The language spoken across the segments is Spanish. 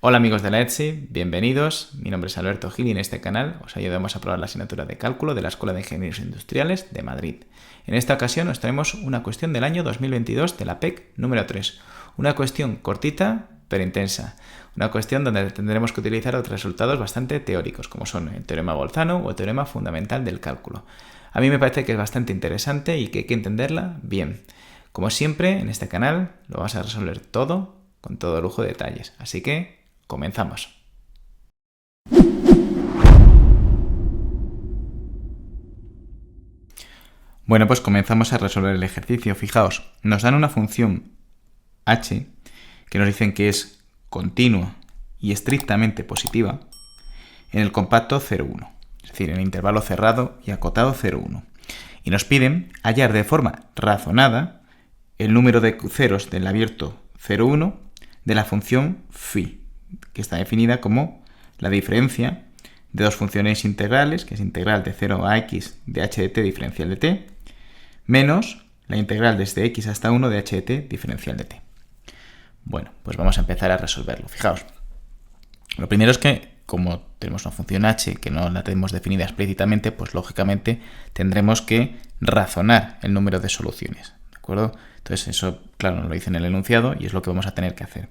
Hola amigos de la ETSI, bienvenidos. Mi nombre es Alberto Gil y en este canal os ayudamos a probar la asignatura de cálculo de la Escuela de Ingenieros Industriales de Madrid. En esta ocasión os traemos una cuestión del año 2022 de la PEC número 3. Una cuestión cortita pero intensa. Una cuestión donde tendremos que utilizar otros resultados bastante teóricos, como son el teorema Bolzano o el teorema fundamental del cálculo. A mí me parece que es bastante interesante y que hay que entenderla bien. Como siempre, en este canal lo vas a resolver todo con todo lujo de detalles. Así que comenzamos. Bueno, pues comenzamos a resolver el ejercicio. Fijaos, nos dan una función h que nos dicen que es continua y estrictamente positiva en el compacto 0,1, es decir, en el intervalo cerrado y acotado 0,1. Y nos piden hallar de forma razonada el número de ceros del abierto 0,1 de la función phi, que está definida como la diferencia de dos funciones integrales, que es integral de 0 a x de h de t diferencial de t, menos la integral desde x hasta 1 de h de t diferencial de t. Bueno, pues vamos a empezar a resolverlo. Fijaos, lo primero es que, como tenemos una función h que no la tenemos definida explícitamente, pues lógicamente tendremos que razonar el número de soluciones, ¿de acuerdo? Entonces eso, claro, nos lo dice en el enunciado y es lo que vamos a tener que hacer.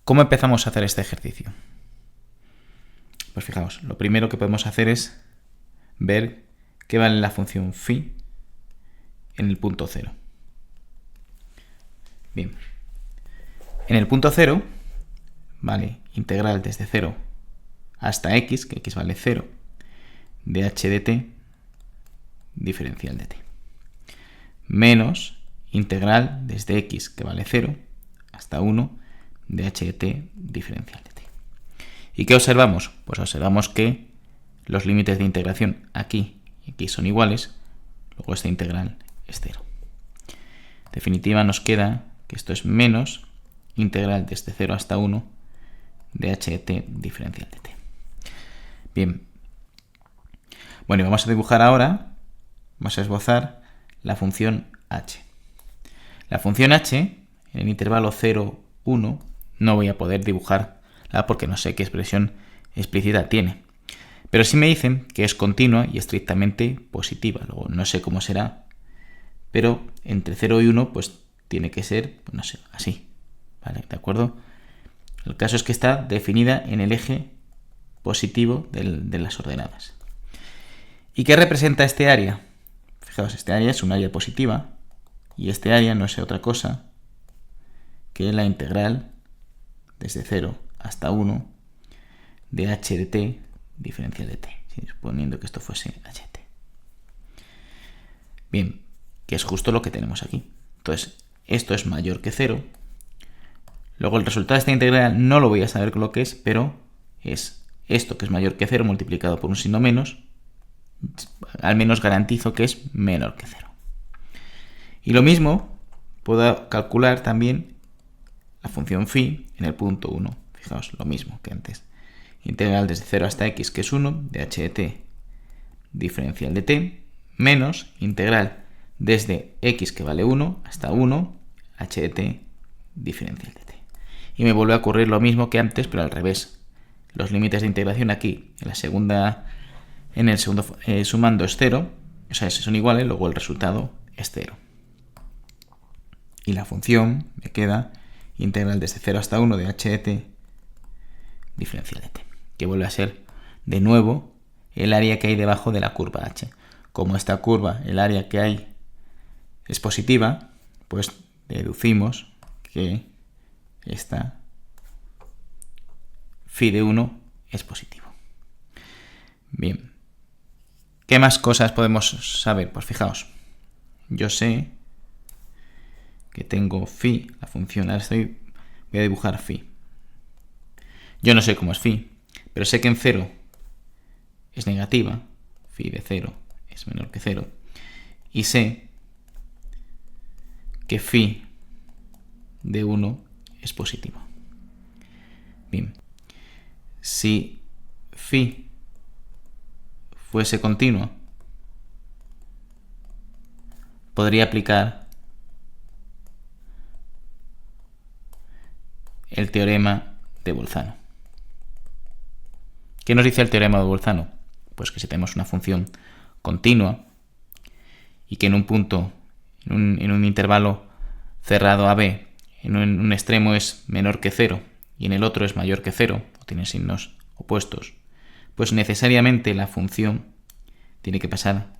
¿Cómo empezamos a hacer este ejercicio? Pues fijaos, lo primero que podemos hacer es ver qué vale la función phi en el punto 0. Bien, en el punto 0, vale, integral desde 0 hasta x, que x vale 0, de h de t diferencial de t, menos integral desde x, que vale 0, hasta 1, de h de t diferencial de t. ¿Y qué observamos? Pues observamos que los límites de integración aquí y aquí son iguales, luego esta integral es 0. En definitiva nos queda que esto es menos integral desde 0 hasta 1 de h de t diferencial de t. Bien. Bueno, y vamos a dibujar ahora, vamos a esbozar la función h. La función h, en el intervalo 0, 1, no voy a poder dibujarla porque no sé qué expresión explícita tiene. Pero sí me dicen que es continua y estrictamente positiva. Luego no sé cómo será, pero entre 0 y 1 pues tiene que ser, no sé, así. ¿Vale? ¿De acuerdo? El caso es que está definida en el eje positivo de las ordenadas. ¿Y qué representa este área? Fijaos, este área es un área positiva y este área no es otra cosa que la integral desde 0 hasta 1 de h de t diferencial de t, suponiendo que esto fuese ht. Bien, que es justo lo que tenemos aquí. Entonces, esto es mayor que 0. Luego el resultado de esta integral no lo voy a saber con lo que es, pero es esto que es mayor que 0 multiplicado por un signo menos, al menos garantizo que es menor que 0. Y lo mismo puedo calcular también la función phi en el punto 1. Fijaos, lo mismo que antes. Integral desde 0 hasta x, que es 1, de h de t diferencial de t, menos integral desde x, que vale 1, hasta 1, h de t diferencial de t. Y me vuelve a ocurrir lo mismo que antes, pero al revés. Los límites de integración aquí, en el segundo sumando es 0, o sea, son iguales, luego el resultado es 0. Y la función me queda integral desde 0 hasta 1 de h de t diferencial de t, que vuelve a ser de nuevo el área que hay debajo de la curva h. Como esta curva, el área que hay es positiva, pues deducimos que esta phi de 1 es positivo. Bien. ¿Qué más cosas podemos saber? Pues fijaos, yo sé que tengo phi, la función, ahora voy a dibujar phi. Yo no sé cómo es phi, pero sé que en 0 es negativa, phi de 0 es menor que 0, y sé que phi de 1 es positivo. Bien, si phi fuese continua, podría aplicar el teorema de Bolzano. ¿Qué nos dice el teorema de Bolzano? Pues que si tenemos una función continua y que en un punto, en un intervalo cerrado AB, en un extremo es menor que 0 y en el otro es mayor que 0, o tiene signos opuestos, pues necesariamente la función tiene que pasar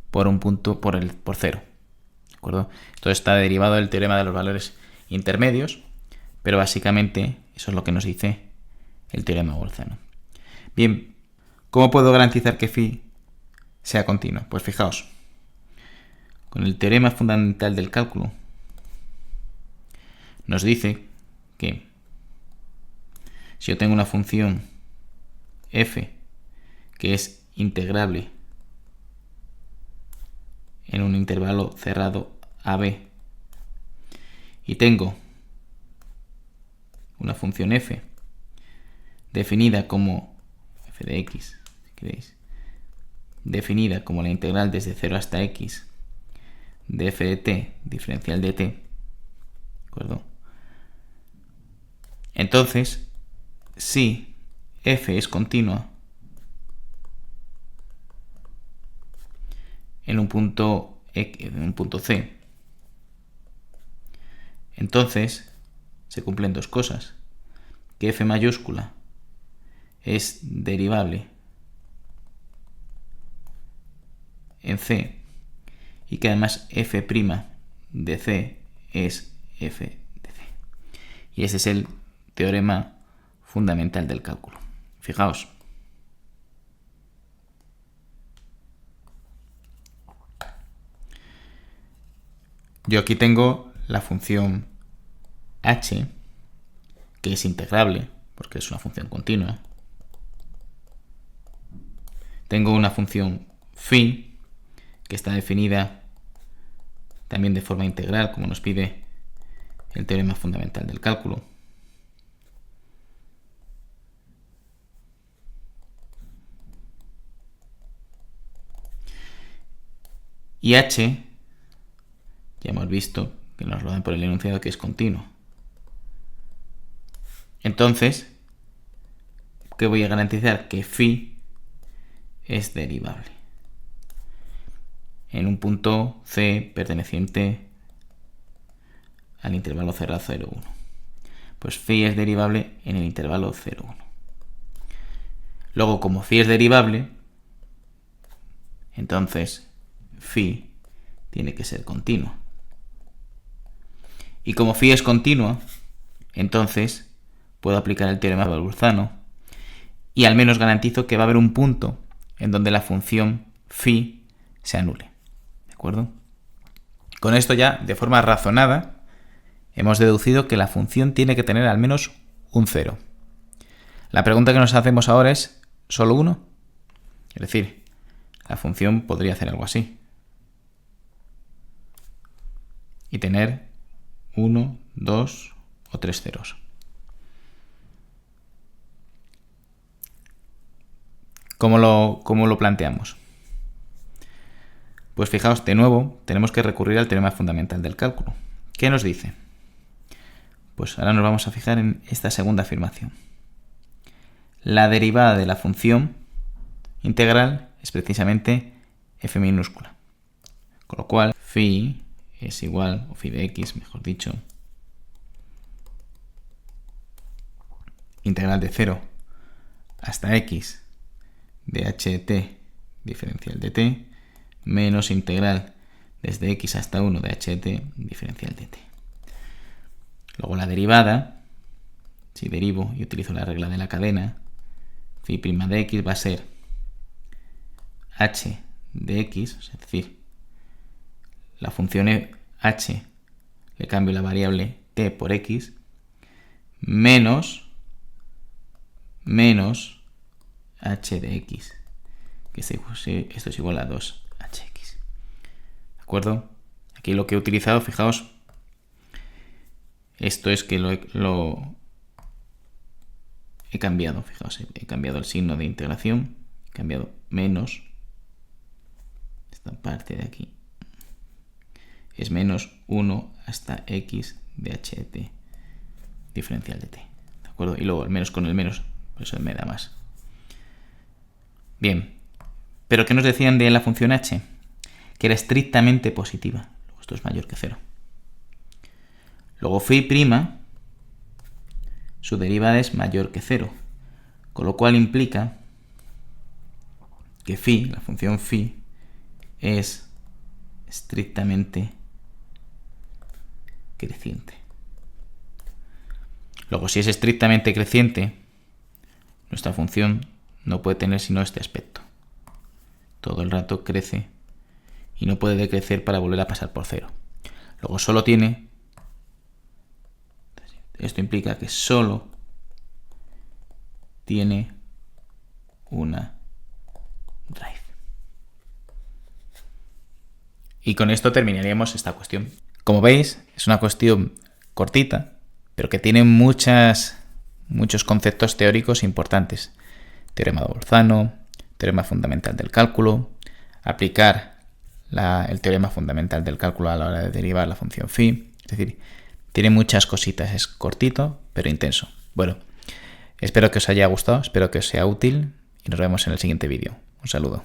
por un punto por 0. ¿De acuerdo? Todo está derivado del teorema de los valores intermedios, pero básicamente eso es lo que nos dice el teorema de Bolzano. Bien, ¿cómo puedo garantizar que phi sea continua? Pues fijaos, con el teorema fundamental del cálculo nos dice que si yo tengo una función f que es integrable en un intervalo cerrado AB y tengo una función f definida como f de x, si queréis, definida como la integral desde 0 hasta x de f de t diferencial de t, ¿de acuerdo? Entonces, si f es continua en un punto C, entonces se cumplen dos cosas: que f mayúscula es derivable en C y que además f' de C es f de C. Y ese es el teorema fundamental del cálculo. Fijaos. Yo aquí tengo la función h, que es integrable, porque es una función continua. Tengo una función phi, que está definida también de forma integral, como nos pide el teorema fundamental del cálculo. Y h, ya hemos visto que nos lo dan por el enunciado que es continuo. Entonces, ¿qué voy a garantizar? Que phi es derivable en un punto C perteneciente al intervalo cerrado 0, 1. Pues phi es derivable en el intervalo 0, 1. Luego, como phi es derivable, entonces phi tiene que ser continua. Y como phi es continua, entonces puedo aplicar el teorema de Bolzano y al menos garantizo que va a haber un punto en donde la función phi se anule. ¿De acuerdo? Con esto ya, de forma razonada, hemos deducido que la función tiene que tener al menos un 0. La pregunta que nos hacemos ahora es, ¿solo uno? Es decir, la función podría hacer algo así y tener 1, 2 o 3 ceros. ¿Cómo lo planteamos? Pues fijaos, de nuevo, tenemos que recurrir al teorema fundamental del cálculo. ¿Qué nos dice? Pues ahora nos vamos a fijar en esta segunda afirmación. La derivada de la función integral es precisamente f minúscula. Con lo cual, phi es igual, o phi de x, mejor dicho, integral de 0 hasta x de h de t diferencial de t menos integral desde x hasta 1 de h de t diferencial de t. Luego la derivada, si derivo y utilizo la regla de la cadena, phi' de x va a ser h de x, es decir, la función h le cambio la variable t por x, menos h de x, que esto es igual a 2hx. ¿De acuerdo? Aquí lo que he utilizado, fijaos, esto es que lo he cambiado, fijaos, he cambiado el signo de integración, he cambiado menos, esta parte de aquí, es menos 1 hasta x de h de t diferencial de t. ¿De acuerdo? Y luego el menos con el menos, pues eso me da más. Bien, pero ¿qué nos decían de la función h? Que era estrictamente positiva. Luego esto es mayor que 0. Luego phi', su derivada es mayor que 0. Con lo cual implica que phi, la función phi, es estrictamente creciente. Luego, si es estrictamente creciente, nuestra función no puede tener sino este aspecto. Todo el rato crece y no puede decrecer para volver a pasar por 0. Luego solo tiene, esto implica que solo tiene una raíz. Y con esto terminaríamos esta cuestión. Como veis, es una cuestión cortita, pero que tiene muchos conceptos teóricos importantes. Teorema de Bolzano, teorema fundamental del cálculo, aplicar el teorema fundamental del cálculo a la hora de derivar la función phi. Es decir, tiene muchas cositas, es cortito, pero intenso. Bueno, espero que os haya gustado, espero que os sea útil y nos vemos en el siguiente vídeo. Un saludo.